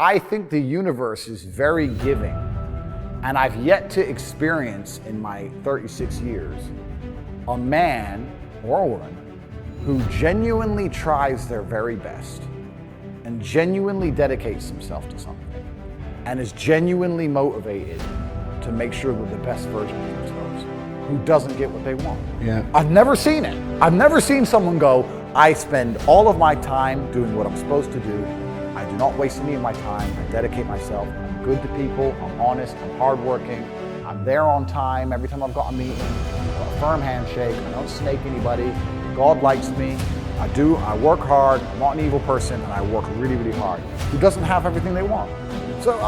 I think the universe is very giving, and I've yet to experience in my 36 years a man or a woman who genuinely tries their very best and genuinely dedicates himself to something and is genuinely motivated to make sure they're the best version of themselves, who doesn't get what they want. Yeah. I've never seen it. I've never seen someone go, I spend all of my time doing what I'm supposed to do. I do not waste any of my time. I dedicate myself. I'm good to people. I'm honest. I'm hardworking. I'm there on time. Every time I've got a meeting, I've got a firm handshake. I don't snake anybody. God likes me. I work hard. I'm not an evil person, and I work really, really hard. Who doesn't have everything they want? So,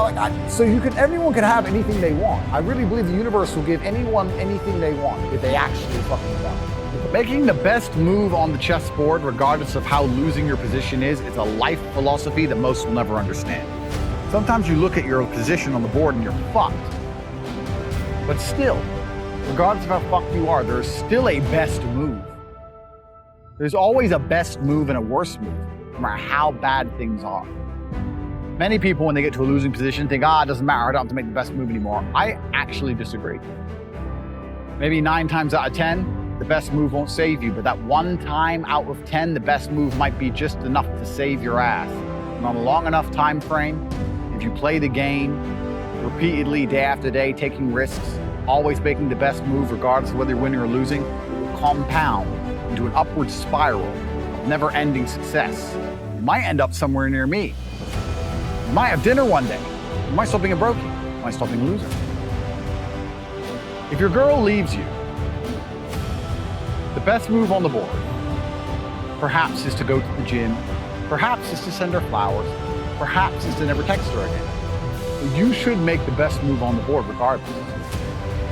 everyone can have anything they want. I really believe the universe will give anyone anything they want if they actually fucking want it. Making the best move on the chessboard, regardless of how losing your position is a life philosophy that most will never understand. Sometimes you look at your position on the board and you're fucked. But still, regardless of how fucked you are, there's still a best move. There's always a best move and a worse move, no matter how bad things are. Many people, when they get to a losing position, think, it doesn't matter, I don't have to make the best move anymore. I actually disagree. Maybe 9 times out of 10, the best move won't save you, but that 1 time out of 10, the best move might be just enough to save your ass. And on a long enough time frame, if you play the game repeatedly, day after day, taking risks, always making the best move regardless of whether you're winning or losing, it will compound into an upward spiral of never-ending success. You might end up somewhere near me. You might have dinner one day. You might stop being a brokey. You might stop being a loser. If your girl leaves you, the best move on the board, perhaps, is to go to the gym, perhaps is to send her flowers, perhaps is to never text her again. But you should make the best move on the board regardless.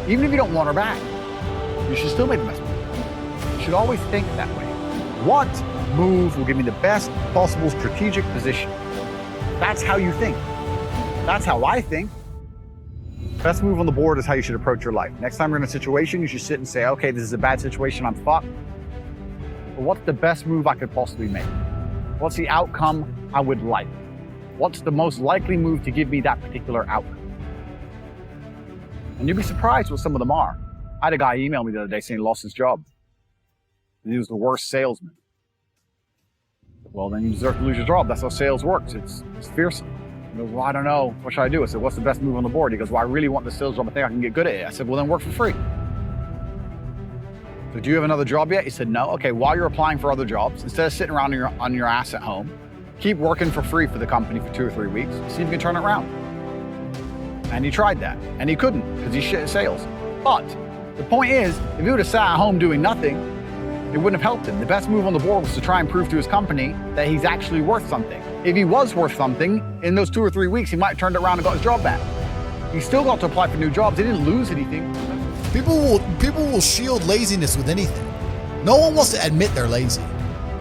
Even if you don't want her back, you should still make the best move. You should always think that way. What move will give me the best possible strategic position? That's how you think. That's how I think. Best move on the board is how you should approach your life. Next time you're in a situation, you should sit and say, okay, this is a bad situation, I'm fucked. But what's the best move I could possibly make? What's the outcome I would like? What's the most likely move to give me that particular outcome? And you'd be surprised what some of them are. I had a guy email me the other day saying he lost his job. And he was the worst salesman. Well, then you deserve to lose your job. That's how sales works. It's fearsome. He goes, well, I don't know. What should I do? I said, what's the best move on the board? He goes, well, I really want the sales job. I think I can get good at it. I said, well, then work for free. So do you have another job yet? He said, no. Okay, while you're applying for other jobs, instead of sitting around on your ass at home, keep working for free for the company for 2 or 3 weeks. See if you can turn it around. And he tried that. And he couldn't because he's shit at sales. But the point is, if he would have sat at home doing nothing, it wouldn't have helped him. The best move on the board was to try and prove to his company that he's actually worth something. If he was worth something, in those 2 or 3 weeks, he might have turned it around and got his job back. He still got to apply for new jobs. He didn't lose anything. People will shield laziness with anything. No one wants to admit they're lazy.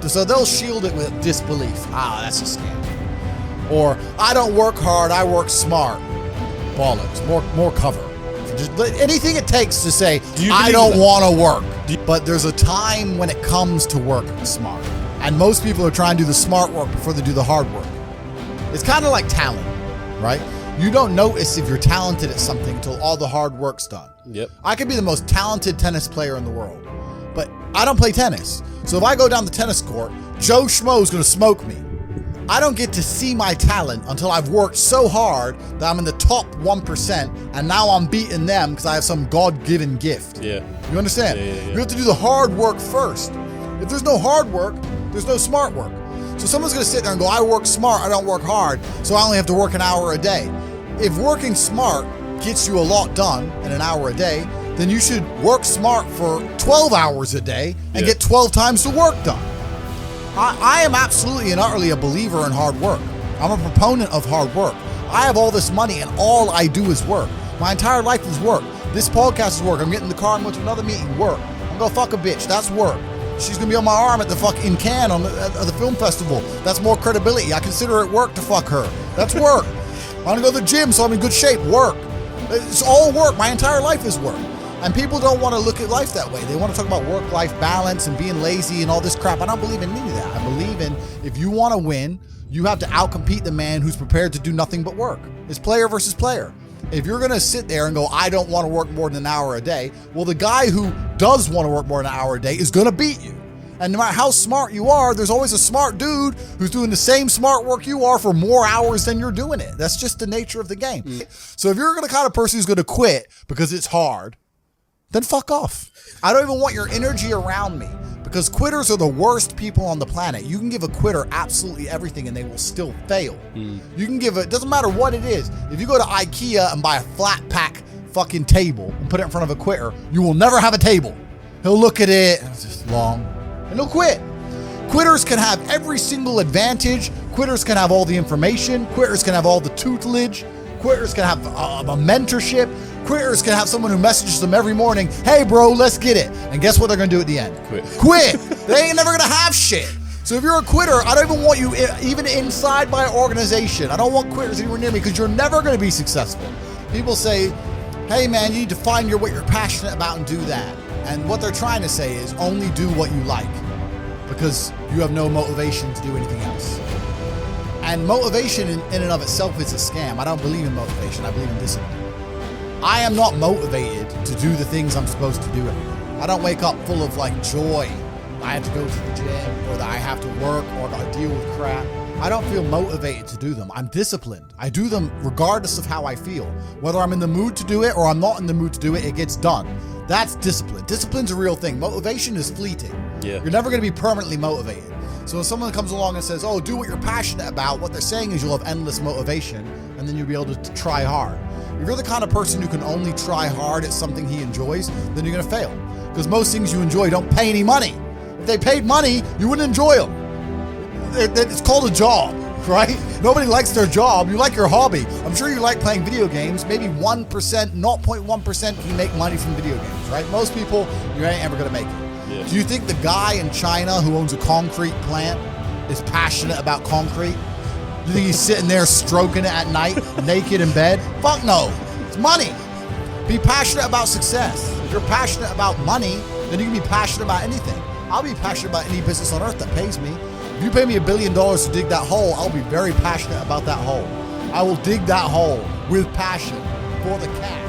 So they'll shield it with disbelief. That's a scam. Or, I don't work hard, I work smart. Bollocks, more cover. Just anything it takes to say, I don't want to work. But there's a time when it comes to work smart. And most people are trying to do the smart work before they do the hard work. It's kind of like talent, right? You don't notice if you're talented at something until all the hard work's done. Yep. I could be the most talented tennis player in the world, but I don't play tennis. So if I go down the tennis court, Joe Schmo's going to smoke me. I don't get to see my talent until I've worked so hard that I'm in the top 1%, and now I'm beating them because I have some God-given gift. Yeah. You understand? Yeah. You have to do the hard work first. If there's no hard work, there's no smart work. So someone's going to sit there and go, I work smart, I don't work hard, so I only have to work an hour a day. If working smart gets you a lot done in an hour a day, then you should work smart for 12 hours a day and get 12 times the work done. I am absolutely and utterly a believer in hard work. I'm a proponent of hard work. I have all this money and all I do is work. My entire life is work. This podcast is work. I'm getting in the car and going to another meeting, work. I'm going to fuck a bitch, that's work. She's going to be on my arm at the fucking Cannes at the film festival. That's more credibility. I consider it work to fuck her. That's work. I'm going to go to the gym so I'm in good shape, work. It's all work. My entire life is work. And people don't want to look at life that way. They want to talk about work-life balance and being lazy and all this crap. I don't believe in any of that. I believe in, if you want to win, you have to outcompete the man who's prepared to do nothing but work. It's player versus player. If you're going to sit there and go, I don't want to work more than an hour a day, well, the guy who does want to work more than an hour a day is going to beat you. And no matter how smart you are, there's always a smart dude who's doing the same smart work you are for more hours than you're doing it. That's just the nature of the game. So if you're the kind of person who's going to quit because it's hard, then fuck off. I don't even want your energy around me, because quitters are the worst people on the planet. You can give a quitter absolutely everything and they will still fail. You can give it, doesn't matter what it is. If you go to IKEA and buy a flat pack fucking table and put it in front of a quitter, you will never have a table. He'll look at it, and it's just long, and he'll quit. Quitters can have every single advantage. Quitters can have all the information. Quitters can have all the tutelage. Quitters can have a mentorship. Quitters can have someone who messages them every morning, hey bro, let's get it. And guess what they're gonna do at the end? Quit. They ain't never gonna have shit. So if you're a quitter, I don't even want you even inside my organization. I don't want quitters anywhere near me, because you're never gonna be successful. People say, hey man, you need to find what you're passionate about and do that. And what they're trying to say is only do what you like, because you have no motivation to do anything else. And motivation in and of itself is a scam. I don't believe in motivation. I believe in discipline. I am not motivated to do the things I'm supposed to do every day. I don't wake up full of like joy. I have to go to the gym, or that I have to work, or I deal with crap. I don't feel motivated to do them. I'm disciplined. I do them regardless of how I feel. Whether I'm in the mood to do it or I'm not in the mood to do it, it gets done. That's discipline. Discipline's a real thing. Motivation is fleeting. Yeah. You're never going to be permanently motivated. So if someone comes along and says, oh, do what you're passionate about, what they're saying is you'll have endless motivation, and then you'll be able to try hard. If you're the kind of person who can only try hard at something he enjoys, then you're going to fail. Because most things you enjoy don't pay any money. If they paid money, you wouldn't enjoy them. It's called a job, right? Nobody likes their job. You like your hobby. I'm sure you like playing video games. Maybe 1%, 0.1% can make money from video games, right? Most people, you ain't ever going to make it. Yeah. Do you think the guy in China who owns a concrete plant is passionate about concrete? You think he's sitting there stroking it at night, naked in bed? Fuck no. It's money. Be passionate about success. If you're passionate about money, then you can be passionate about anything. I'll be passionate about any business on earth that pays me. If you pay me $1 billion to dig that hole, I'll be very passionate about that hole. I will dig that hole with passion for the cash.